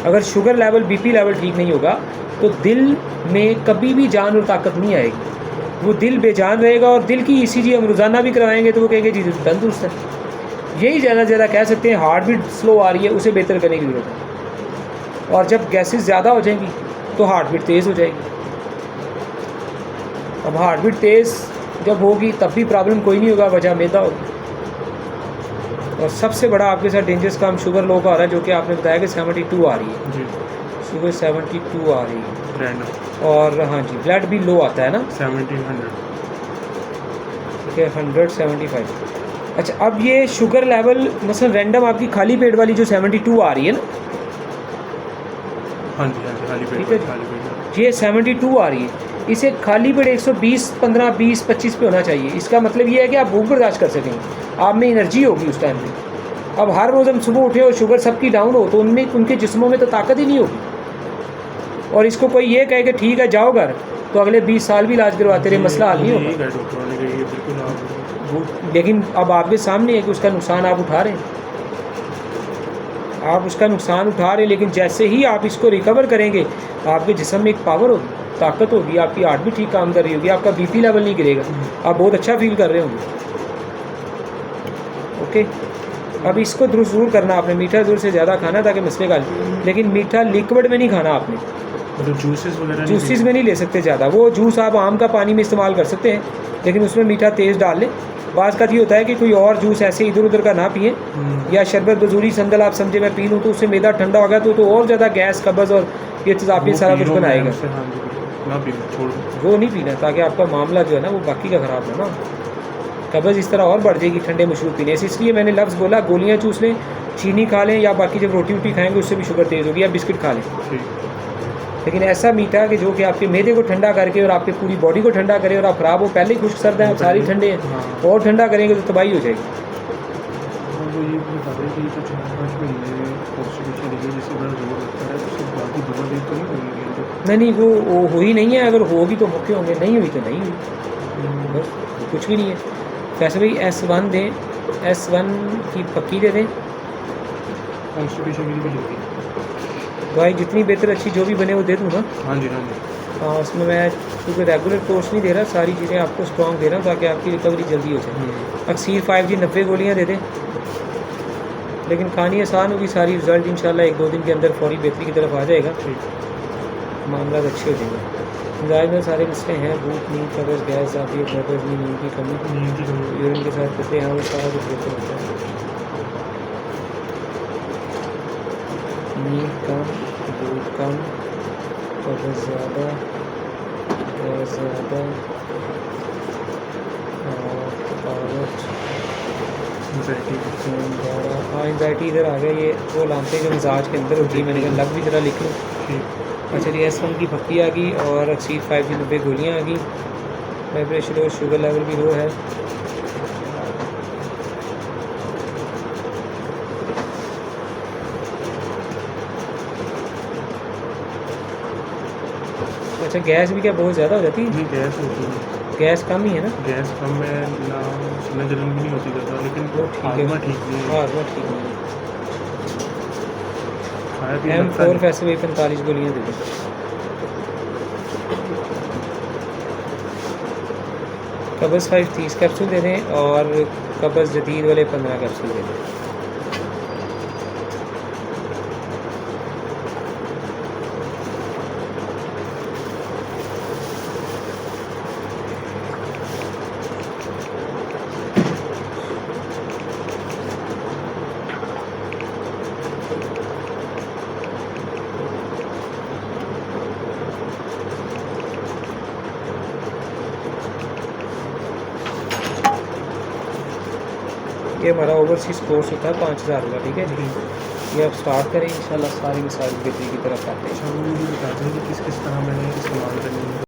अगर sugar level, BP level ठीक नहीं होगा तो दिल में कभी भी जान और ताकत नहीं आएगी। वो दिल बेजान रहेगा। और दिल की ईसीजी हम रोज़ाना भी करवाएंगे तो वो कहेंगे जी तंदुरुस्त है। यही ज़्यादा कह सकते हैं। हार्ट बीट स्लो आ रही है, उसे बेहतर करने की ज़रूरत है। और जब गैसेस ज़्यादा हो जाएंगी तो हार्ट बीट तेज़ हो जाएगी। अब हार्ट बीट तेज़ जब होगी तब भी प्रॉब्लम कोई नहीं होगा, वजह मैदा होगी। और सबसे बड़ा आपके साथ डेंजरस काम शुगर लो का आ रहा है, जो कि आपने बताया कि 72 आ रही है जी। शुगर 72 आ रही है। रैंडम। और हाँ जी, ब्लड भी लो आता है ना, 1700। ठीक है, 175। अच्छा, अब ये शुगर लेवल मसलन रैंडम आपकी खाली पेट वाली जो 72 आ रही है ना, हाँ जी हाँ जी, खाली पेट ठीक है पर, खाली पेट। ये 72 आ रही है, इसे खाली पेट 120, 15, 20, 25 पे होना चाहिए। इसका मतलब ये है कि आप भूख बर्दाश्त कर सकेंगे, आप में एनर्जी होगी उस टाइम पे। अब हर रोज़ हम सुबह उठे और शुगर सबकी डाउन हो तो उनमें उनके जिस्मों में तो ताकत ही नहीं होगी। और इसको कोई ये कहे कि ठीक है जाओ घर, तो अगले 20 साल भी इलाज करवाते रहे, मसला हल नहीं होगा। डॉक्टरों ने कही बिल्कुल आप। लेकिन अब आपके सामने है कि उसका नुकसान आप उठा रहे हैं, आप उसका नुकसान उठा रहे हैं। लेकिन जैसे ही आप इसको रिकवर करेंगे, आपके जिस्म में एक पावर होगी, ताकत होगी, आपकी हार्ट भी ठीक काम कर रही होगी, आपका बीपी लेवल नहीं गिरेगा, आप बहुत अच्छा फील कर रहे होंगे। ओके, अब इसको दुरुस्त ज़रूर करना आपने। मीठा ज़रूर से ज़्यादा खाना ताकि मसले का, लेकिन मीठा लिक्विड में नहीं खाना आपने, मतलब जूसेस वगैरह जूसेस में नहीं ले सकते ज़्यादा। वो जूस आप आम का पानी में इस्तेमाल कर सकते हैं, लेकिन उसमें मीठा तेज़ डाल लें। बाज़ का ये होता है कि कोई और जूस ऐसे इधर उधर का ना पिए, या शरबत बजूरी संदल आप समझे मैं पी लूँ तो उससे मैदा ठंडा हो गया तो और ज़्यादा गैस, कब्ज़ और ये तेज़ाबियत सारा कुछ बनाएगा। वो नहीं पीना, ताकि आपका मामला जो है ना वो बाकी का ख़राब है ना, कब्ज़ इस तरह और बढ़ जाएगी ठंडे मशरूब पीने से। इसलिए मैंने लफ्ज़ बोला, गोलियाँ चूस लें, चीनी खा लें, या बाकी जब रोटी वोटी खाएंगे उससे भी शुगर तेज़ होगी, या बिस्किट खा लें। लेकिन ऐसा मीठा कि जो कि आपके मैदे को ठंडा करके और आपकी पूरी बॉडी को ठंडा करे, और आप ख़राब हो, पहले ही खुश्क सर्द हैं, सारी ठंडे हैं, और ठंडा करेंगे तो तबाही हो जाएगी। नहीं, वो हो ही नहीं है। अगर होगी तो मौके होंगे, नहीं हुई तो नहीं हुई, बस कुछ भी नहीं है। वैसे भाई S1 दें, S1 की पक्की दे दें। दवाई जितनी बेहतर अच्छी जो भी बने वो दे दूँ ना। हाँ जी हाँ जी। हाँ, उसमें मैं क्योंकि रेगुलर कोर्स नहीं दे रहा, सारी चीज़ें आपको स्ट्रॉन्ग दे रहा हूँ ताकि आपकी रिकवरी जल्दी हो जाए। अक्सीर 5G 90 गोलियाँ दे दें, लेकिन खानी आसान होगी, सारी रिज़ल्ट इंशाल्लाह 1-2 दिन के अंदर फौरी बेहतरी की तरफ आ जाएगा, मामला अच्छे हो जाएंगे। मिजाज में सारे मसले हैं, भूख, नींद, कब्ज़, गैस, जाफियत, नब्ज़, नींद की कमी, यूरिन के साथ करते हैं, वो सारा कुछ बेहतर होता है। नींद कम, दूध कम, कब्ज़ ज़्यादा, गैस ज़्यादा, और थकावट, हाँ एंजाइटी इधर आ गया। ये वो लानते जो मिजाज के अंदर होती है, मैंने कहा लग भी ज़रा लिख लूँ। अच्छा जी, S1 की पक्की आ गई और अक्सीर 5G 90 गोलियाँ आ गई। ब्लड प्रेशर और शुगर लेवल भी लो है। अच्छा, गैस भी क्या बहुत ज़्यादा हो जाती है? नहीं, गैस होती है। गैस कम ही है ना? गैस कम है ना, सीना जलन भी नहीं होती ज़्यादा, लेकिन वो ठीक है, हाजमा ठीक नहीं है। हाजमा ठीक नहीं है। खाया पिया लगता M4 नहीं। फैसे वही 45 गोलियाँ दे दें। कब्ज़ 5 30 कैप्सूल दे दें, और कब्ज़ जदीद वाले 15 कैप्सूल दे दें। ये हमारा ओवरसीज़ कोर्स होता है 5000 का, ठीक है जी। ये आप स्टार्ट करें, इंशाल्लाह सारी मिसाल बेहतरी की तरफ आते हैं। अच्छा, वो मुझे बता दें कि किस किस तरह मैंने इस्तेमाल करनी है।